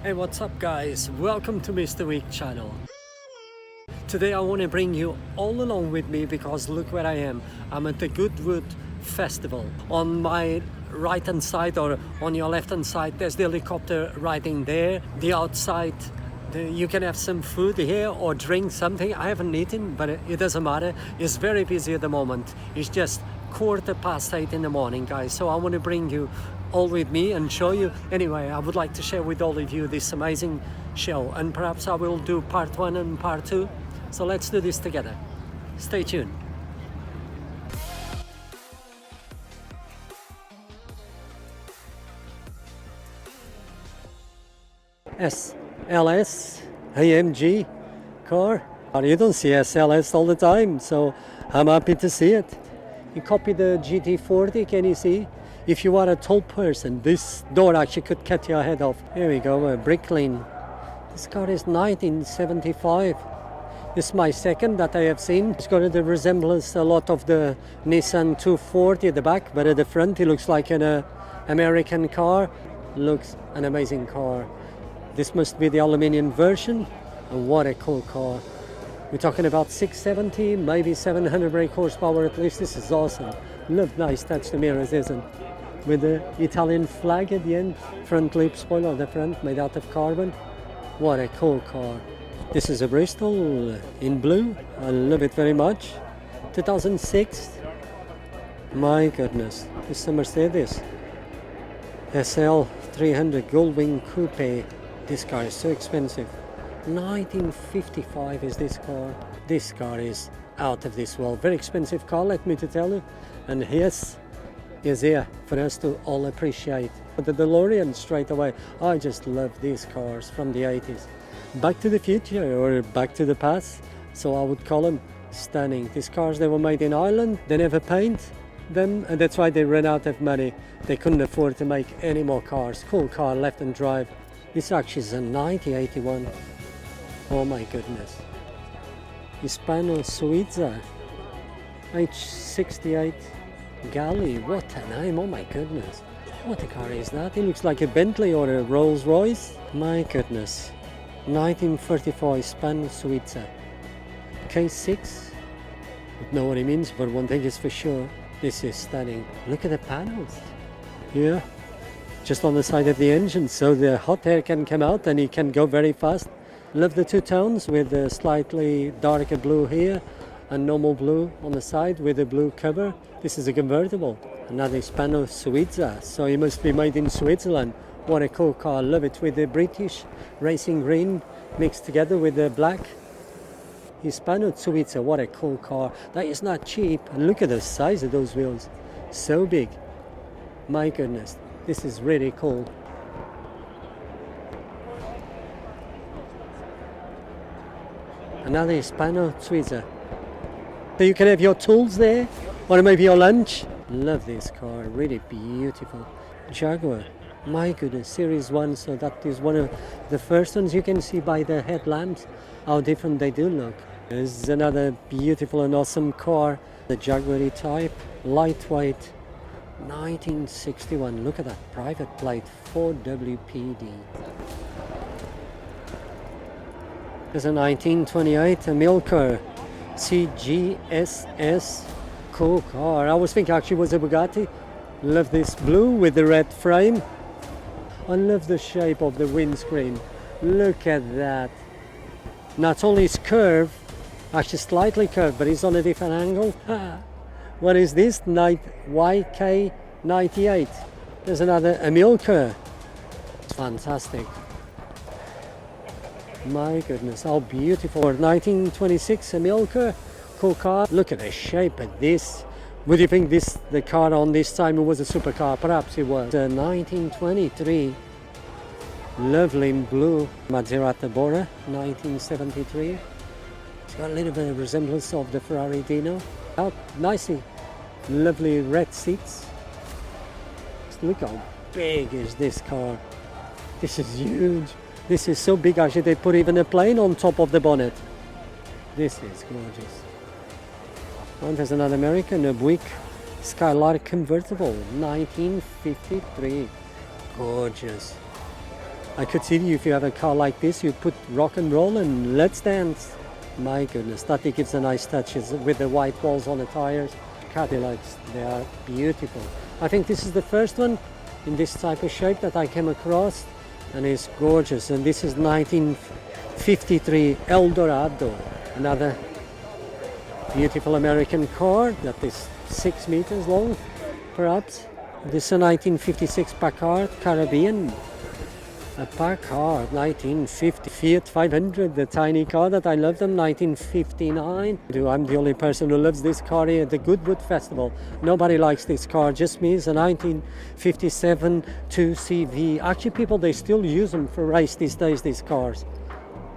Hey, what's up guys? Welcome to Mr. Week channel. Today I want to bring you all along with me because look where I am. I'm at the Goodwood Festival. On my right hand side or on your left hand side there's the helicopter riding there. The outside you can have some food here or drink something. I haven't eaten, but it doesn't matter. It's very busy at the moment. It's just 8:15 in the morning, guys. So I want to bring you all with me and show you. Anyway, I would like to share with all of you this amazing show, and perhaps I will do part 1 and part 2. So let's do this together. Stay tuned. SLS AMG car. You don't see SLS all the time, so I'm happy to see it. You copy the GT40, can you see? If you are a tall person, this door actually could cut your head off. Here we go, a Bricklin. This car is 1975. This is my second that I have seen. It's got the resemblance a lot of the Nissan 240 at the back, but at the front it looks like an American car. Looks an amazing car. This must be the aluminium version, and what a cool car. We're talking about 670, maybe 700 brake horsepower at least. This is awesome. Love nice touch the mirrors, isn't it? With the Italian flag at the end. Front lip spoiler at the front, made out of carbon. What a cool car. This is a Bristol in blue. I love it very much. 2006. My goodness, this is a Mercedes SL 300 Goldwing Coupe. This car is so expensive. 1955 is this car. This car is out of this world. Very expensive car, let me to tell you. And yes, is here for us to all appreciate. But the DeLorean straight away. I just love these cars from the 80s. Back to the future or back to the past. So I would call them stunning. These cars, they were made in Ireland. They never paint them, and that's why they ran out of money. They couldn't afford to make any more cars. Cool car, left and drive. This actually is a 1981. Oh my goodness. Hispano Suiza H68 Galley. What a name, oh my goodness. What a car is that? It looks like a Bentley or a Rolls Royce. My goodness. 1934 Hispano Suiza K6. Don't know what it means, but one thing is for sure. This is stunning. Look at the panels. Yeah. Just on the side of the engine, so the hot air can come out and it can go very fast. Love the two tones with the slightly darker blue here and normal blue on the side with a blue cover. This is a convertible. Another Hispano Suiza, so it must be made in Switzerland. What a cool car, love it, with the British racing green mixed together with the black. Hispano Suiza, what a cool car. That is not cheap, and look at the size of those wheels. So big. My goodness. This is really cool. Another Hispano Suiza. So you can have your tools there, or maybe your lunch. Love this car, really beautiful. Jaguar. My goodness, Series 1, so that is one of the first ones. You can see by the headlamps how different they do look. This is another beautiful and awesome car. The Jaguar type, lightweight. 1961. Look at that private plate, 4WPD. There's a 1928 Amilcar CGSS. Cool car. I was thinking actually it was a Bugatti. Love this blue with the red frame. I love the shape of the windscreen. Look at that. Not only is curved, actually slightly curved, but it's on a different angle. What is this? YK98. There's another Amilcar. It's fantastic. My goodness, how beautiful. 1926 Amilcar. Cool car. Look at the shape of this. Would you think the car on this time was a supercar? Perhaps it was. 1923. Lovely in blue. Maserati Bora. 1973. It's got a little bit of resemblance of the Ferrari Dino. Out nicely. Lovely red seats. Look how big is this car. This is huge. This is so big actually they put even a plane on top of the bonnet. This is gorgeous. And there's another American, a Buick Skylark convertible, 1953. Gorgeous. I could see if you have a car like this, you put rock and roll and let's dance. My goodness, that gives a nice touch with the white walls on the tires. Cadillacs, they are beautiful. I think this is the first one in this type of shape that I came across, and it's gorgeous. And this is 1953 Eldorado, another beautiful American car that is 6 meters long, perhaps. This is a 1956 Packard Caribbean. A Packard 1950 Fiat 500, the tiny car that I love them, 1959. I'm the only person who loves this car here at the Goodwood Festival. Nobody likes this car, just me. It's a 1957 2CV. Actually, people, they still use them for race these days, these cars.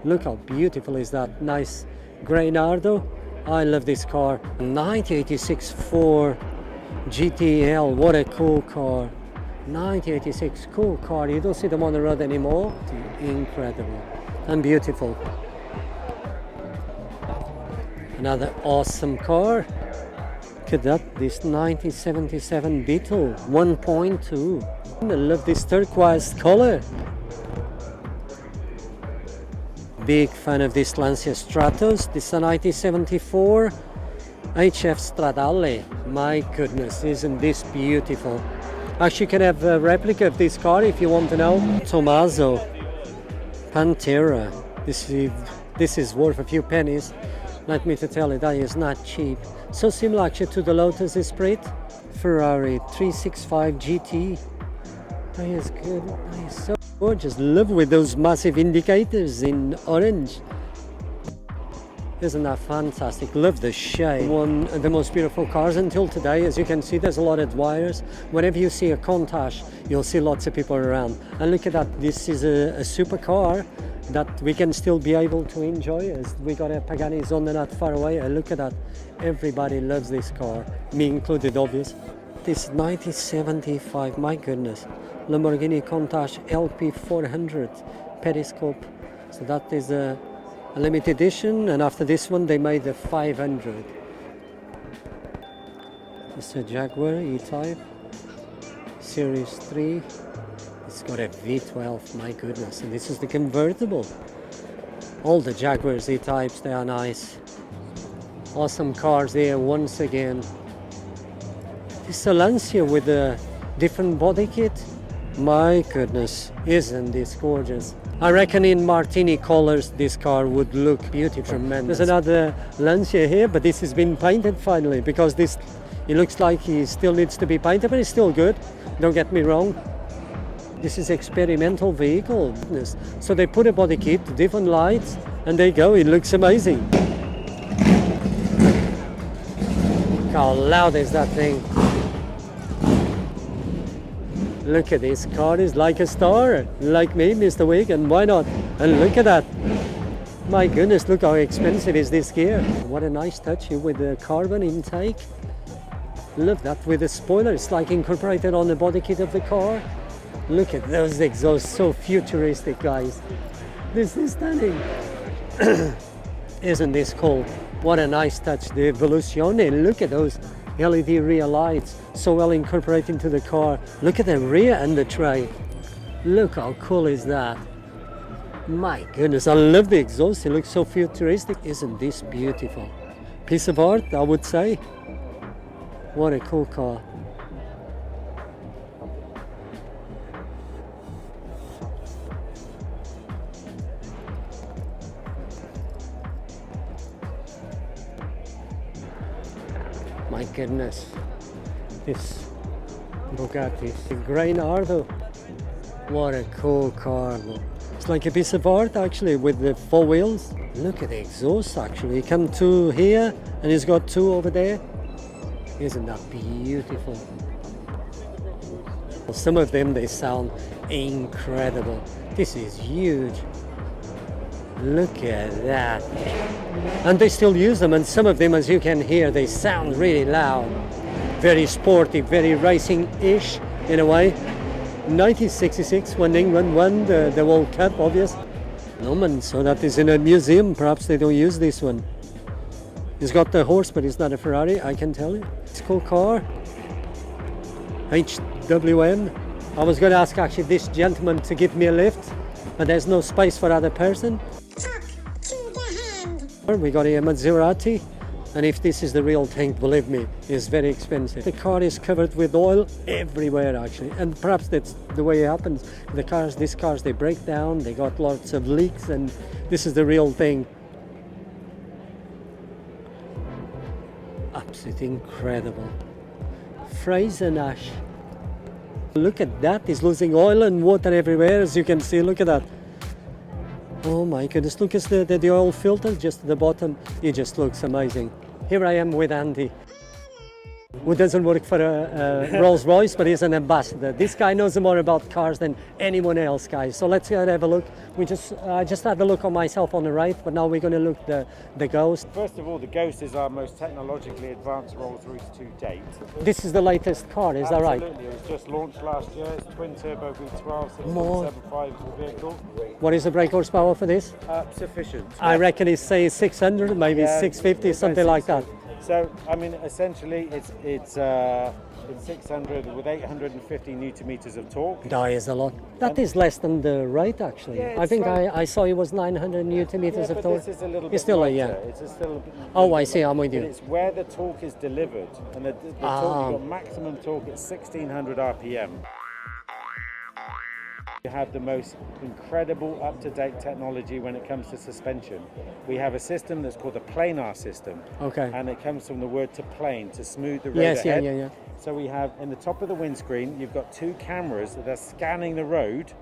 Look how beautiful is that. Nice grey Nardo. I love this car. 1986 Ford GTL, what a cool car. 1986, cool car. You don't see them on the road anymore. Incredible and beautiful. Another awesome car. Look at that, this 1977 Beetle 1.2. I love this turquoise color. Big fan of this Lancia Stratos. This is a 1974 HF Stradale. My goodness, isn't this beautiful? Actually, you can have a replica of this car if you want to know. Tommaso Pantera. This is worth a few pennies. Let me to tell you, that is not cheap. So similar actually to the Lotus Esprit. Ferrari 365 GT. That is good. That is so gorgeous. Love with those massive indicators in orange. Isn't that fantastic? Love the shade. One of the most beautiful cars until today. As you can see, there's a lot of wires. Whenever you see a Countach, you'll see lots of people around. And look at that. This is a supercar that we can still be able to enjoy. As we got a Pagani Zonda not far away. And look at that. Everybody loves this car, me included, obvious. This 1975. My goodness. Lamborghini Countach LP 400 periscope. So that is a limited edition, and after this one they made the 500. This is a Jaguar E-Type Series 3. It's got a V12, my goodness, and this is the convertible. All the Jaguars E-Types, they are nice. Awesome cars there once again. This is a Lancia with a different body kit. My goodness, isn't this gorgeous? I reckon in martini colors this car would look beautiful. Tremendous. There's another Lancia here, but this has been painted finally, because this, it looks like he still needs to be painted, but it's still good, don't get me wrong. This is experimental vehicle. So they put a body kit, different lights, and there you go, it looks amazing. How loud is that thing? Look at this car, is like a star, like me, Mr. Wigan, why not? And look at that. My goodness, look how expensive is this gear. What a nice touch here with the carbon intake. Love that with the spoiler, it's like incorporated on the body kit of the car. Look at those exhausts, so futuristic, guys. This is stunning. Isn't this cool? What a nice touch, the Evoluzione. Look at those LED rear lights, so well incorporated into the car. Look at the rear and the tray. Look how cool is that. My goodness, I love the exhaust. It looks so futuristic. Isn't this beautiful? Piece of art, I would say. What a cool car. My goodness, this Bugatti, the grey Nardo. What a cool car. It's like a piece of art actually with the 4 wheels. Look at the exhaust actually. You come to here and it's got 2 over there. Isn't that beautiful? Some of them, they sound incredible. This is huge. Look at that. And they still use them, and some of them, as you can hear, they sound really loud. Very sporty, very racing-ish in a way. 1966, when England won the World Cup, obvious. No, so that is in a museum. Perhaps they don't use this one. It's got the horse, but it's not a Ferrari, I can tell you. It's a cool car. HWM. I was going to ask actually this gentleman to give me a lift, but there's no space for other person. Talk to the hand. We got here Maserati, and if this is the real thing, believe me, it's very expensive. The car is covered with oil everywhere actually, and perhaps that's the way it happens. These cars, they break down, they got lots of leaks, and this is the real thing. Absolutely incredible. Fraser Ash. Look at that, it's losing oil and water everywhere, as you can see, look at that. Oh my goodness, look at the oil filter just at the bottom. It just looks amazing. Here I am with Andy, who doesn't work for Rolls-Royce, but he's an ambassador. This guy knows more about cars than anyone else, guys. So let's go and have a look. I just had a look on myself on the right, but now we're going to look the Ghost. First of all, the Ghost is our most technologically advanced Rolls-Royce to date. This is the latest car, is that right? Absolutely, it was just launched last year. It's twin-turbo V12, 6.75 vehicle. What is the brake horsepower for this? Sufficient. I reckon it's say 600, maybe 650, something like that. So, I mean, essentially, it's 600 with 850 newton meters of torque. That is a lot. That is less than the rate, actually. Yeah, I think I saw it was 900 newton meters of but torque. this is a little bit It's still lighter. It's still a bit, Oh, I see. I'm with you. But it's where the torque is delivered, and the torque, you've got maximum torque at 1600 RPM. You have the most incredible up-to-date technology when it comes to suspension. We have a system that's called a planar system. Okay. And it comes from the word to plane, to smooth the road ahead. Yeah. So we have, in the top of the windscreen, you've got two cameras that are scanning the road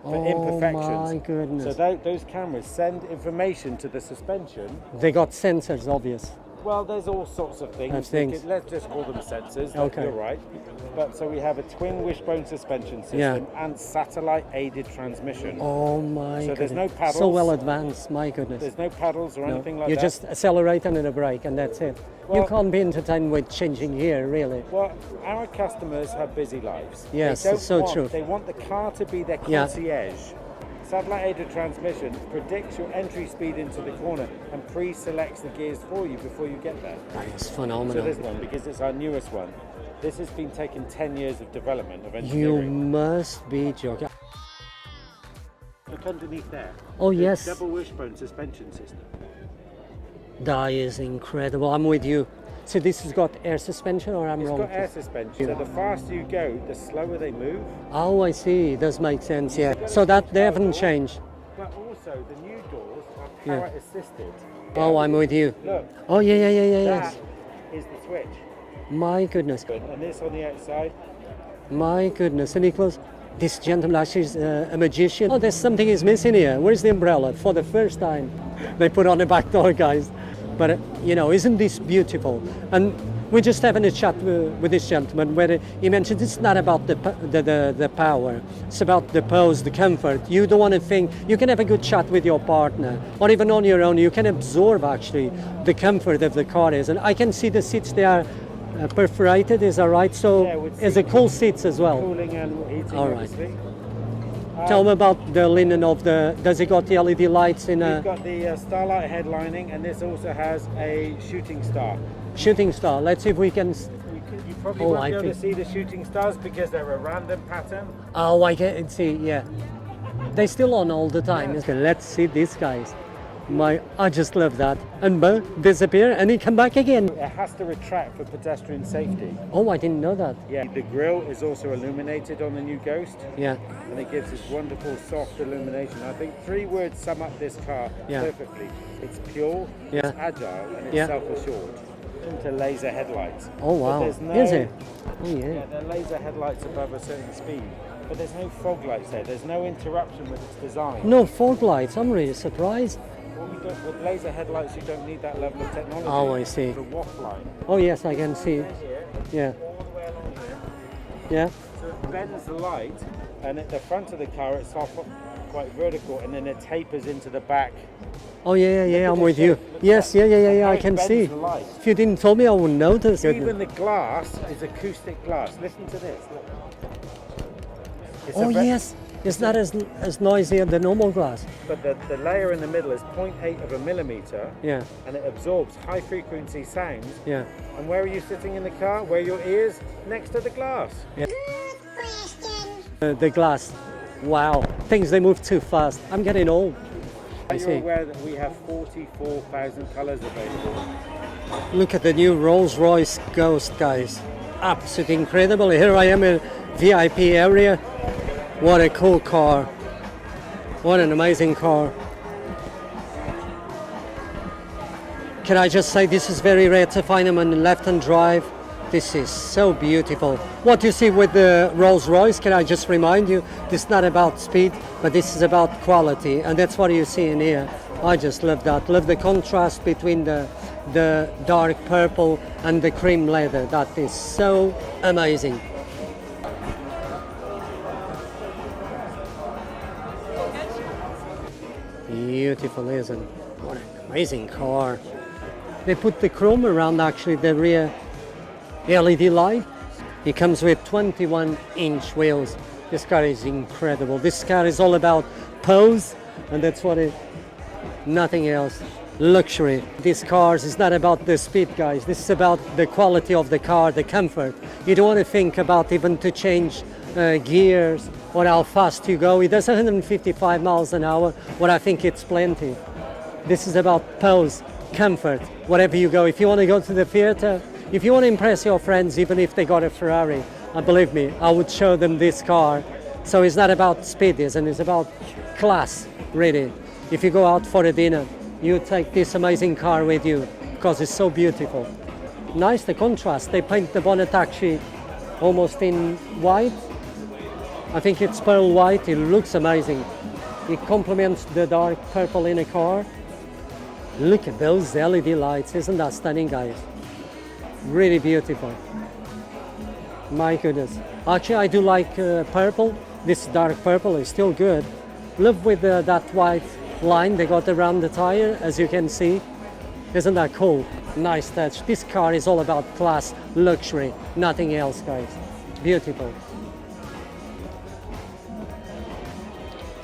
for imperfections. Oh my goodness. So those cameras send information to the suspension. They got sensors, obvious. Well, there's all sorts of things. Let's just call them sensors. Okay. You're right. But so we have a twin wishbone suspension system and satellite-aided transmission. Oh my So goodness. there's no paddles. So well advanced, my goodness. There's no paddles or anything like you that. just accelerate and then a brake, and that's it. Well, you can't be entertained with changing here, really. Well, our customers have busy lives. Yes, They don't so want- true. They want the car to be their concierge. Satellite-aided transmission predicts your entry speed into the corner and pre-selects the gears for you before you get there. That is So phenomenal. this one, because it's our newest one, this has been taken 10 years of development of You engineering. must be joking. Look underneath there. Oh, The yes. Double wishbone suspension system. That is incredible. I'm with you. So this has got air suspension, or I'm It's wrong? got air suspension, so the faster you go, the slower they move. Oh, I see. It does make sense, yeah. So that they haven't changed. But also, the new doors are Yeah. power assisted. Oh, I'm with you. Look, Oh, yeah, that yes. is the switch. My goodness. And this on the outside. My goodness. And Nicholas, this gentleman actually is a magician. Oh, there's something is missing here. Where's the umbrella? For the first time, they put on the back door, guys. But, isn't this beautiful? And we're just having a chat with this gentleman where he mentioned it's not about the power. It's about the pose, the comfort. You don't want to think, you can have a good chat with your partner, or even on your own. You can absorb, actually, the comfort of the car is. And I can see the seats, they are perforated, is that right? So it's a cool seats as well. Cooling and heating, All right. obviously. Tell me about the linen of does it got the LED lights in We've a got the starlight headlining, and this also has a shooting star. shooting star? Let's see if we can. You probably won't be able to see the shooting stars because they're a random pattern. Oh, I can see, yeah. They're still on all the time. Okay, let's see these guys. I just love that. And boom, disappear, and he come back again. It has to retract for pedestrian safety. Oh, I didn't know that. Yeah, the grille is also illuminated on the new Ghost, Yeah. and it gives this wonderful soft illumination. I think 3 words sum up this car perfectly. It's pure, Yeah. it's agile, and it's Yeah. self-assured. Into laser headlights. Oh, wow. But there's no, Is it? Oh, yeah. Yeah, they're laser headlights above a certain speed, but there's no fog lights there. There's no interruption with its design. No fog lights. I'm really surprised. With laser headlights, you don't need that level of technology. Oh, I see. The waft line. Oh, yes, I can see. Yeah. All the way along there. Yeah. So it bends the light, and at the front of the car, it's off quite vertical, and then it tapers into the back. Oh, yeah, I'm the with you. shape. Look Yes, at that. yeah, How I it can bends see. the light. If you didn't tell me, I wouldn't notice. Even the glass is acoustic glass. Listen to this. Look. It's Oh, a ve- yes. It's not as noisy as the normal glass. But the layer in the middle is 0.8 of a millimeter, Yeah, and it absorbs high frequency sounds. yeah. And where are you sitting in the car? Where are your ears? Next to the glass. Good question. The glass. Wow, things they move too fast. I'm getting old. Are I you see. aware that we have 44,000 colours available? Look at the new Rolls-Royce Ghost, guys. Absolutely incredible. Here I am in VIP area. What a cool car. What an amazing car. Can I just say this is very rare to find them on left-hand drive. This is so beautiful. What you see with the Rolls-Royce, can I just remind you, this is not about speed, but this is about quality, and that's what you see in here. I just love that. Love the contrast between the dark purple and the cream leather. That is so amazing. Beautiful, isn't it? What an amazing car. They put the chrome around actually the rear LED light. It comes with 21-inch wheels. This car is incredible. This car is all about pose, and that's what it, nothing else. Luxury. These cars is not about the speed, guys. This is about the quality of the car, the comfort. You don't want to think about even to change gears or how fast you go. It does 155 miles an hour, but I think it's plenty. This is about pose, comfort, wherever you go. If you want to go to the theater, if you want to impress your friends, even if they got a Ferrari, believe me, I would show them this car. So it's not about speed, isn't it? It's about class, really. If you go out for a dinner, you take this amazing car with you because it's so beautiful. Nice, the contrast. They paint the bonnet actually almost in white. I think it's pearl white. It looks amazing. It complements the dark purple in a car. Look at those LED lights. Isn't that stunning, guys? Really beautiful. My goodness. Actually, I do like purple. This dark purple is still good. Love with that white line they got around the tire, as you can see. Isn't that cool? Nice touch. This car is all about class, luxury, nothing else, guys. Beautiful.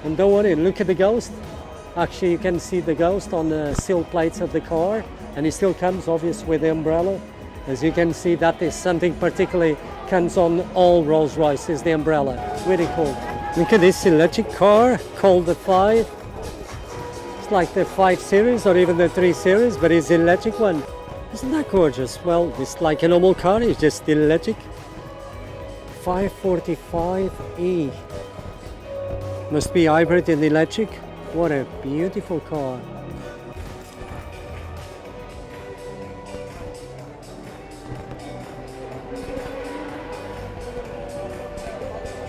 And don't worry, look at the Ghost. Actually, you can see the Ghost on the sill plates of the car, and it still comes, obviously, with the umbrella. As you can see, that is something particularly comes on all Rolls-Royces, the umbrella. Really cool. Look at this electric car called the 5. It's like the 5 Series or even the 3 Series, but it's the electric one. Isn't that gorgeous? Well, it's like a normal car, it's just electric. 545E. Must be hybrid and electric. What a beautiful car.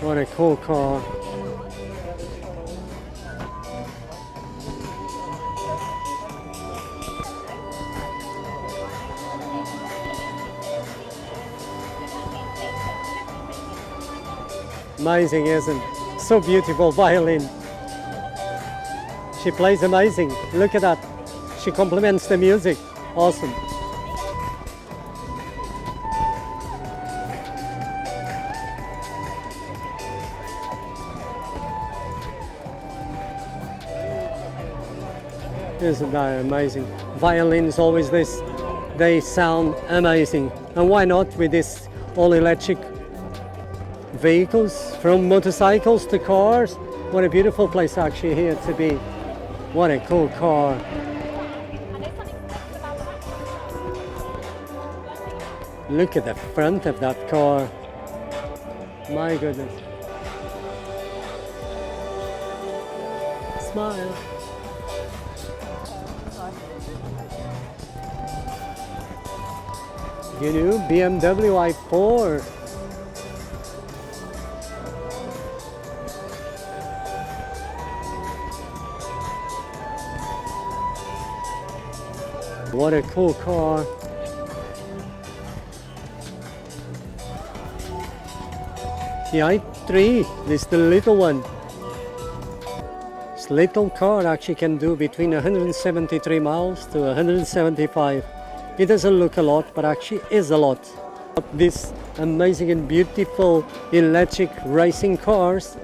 What a cool car. Amazing, isn't it? So beautiful violin. She plays amazing. Look at that. She complements the music. Awesome. Isn't that amazing? Violins always this, they sound amazing. And why not with this all electric vehicles, from motorcycles to cars? What a beautiful place actually here to be. What a cool car. Look at the front of that car. My goodness. Smile. You know, BMW i4. What a cool car. The i3, this is the little one. This little car actually can do between 173 miles to 175. It doesn't look a lot, but actually is a lot. These amazing and beautiful electric racing cars,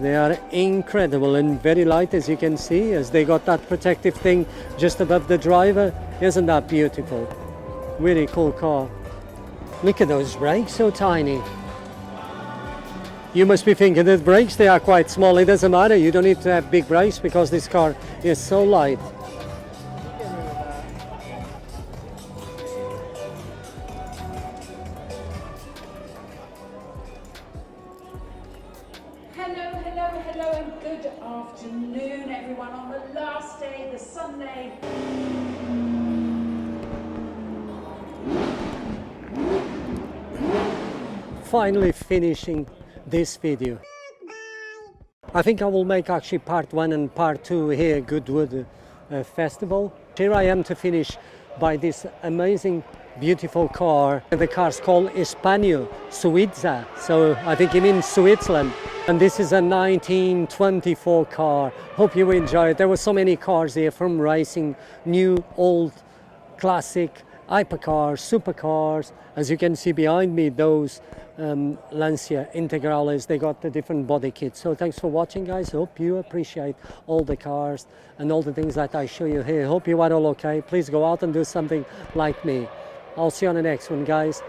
they are incredible and very light, as you can see, as they got that protective thing just above the driver. Isn't that beautiful? Really cool car. Look at those brakes, so tiny. You must be thinking the brakes, they are quite small. It doesn't matter, you don't need to have big brakes because this car is so light. Hello and good afternoon everyone on the last day, the Sunday. Finally finishing this video. I think I will make actually part 1 and part 2 here, Goodwood Festival. Here I am to finish by this amazing, beautiful car. The car's called España, Suiza, so I think it means Switzerland. And this is a 1924 car. Hope you enjoy it. There were so many cars here, from racing, new, old, classic, hypercars, supercars. As you can see behind me, those Lancia Integrales, they got the different body kits. So thanks for watching, guys. Hope you appreciate all the cars and all the things that I show you here. Hope you are all okay. Please go out and do something like me. I'll see you on the next one, guys.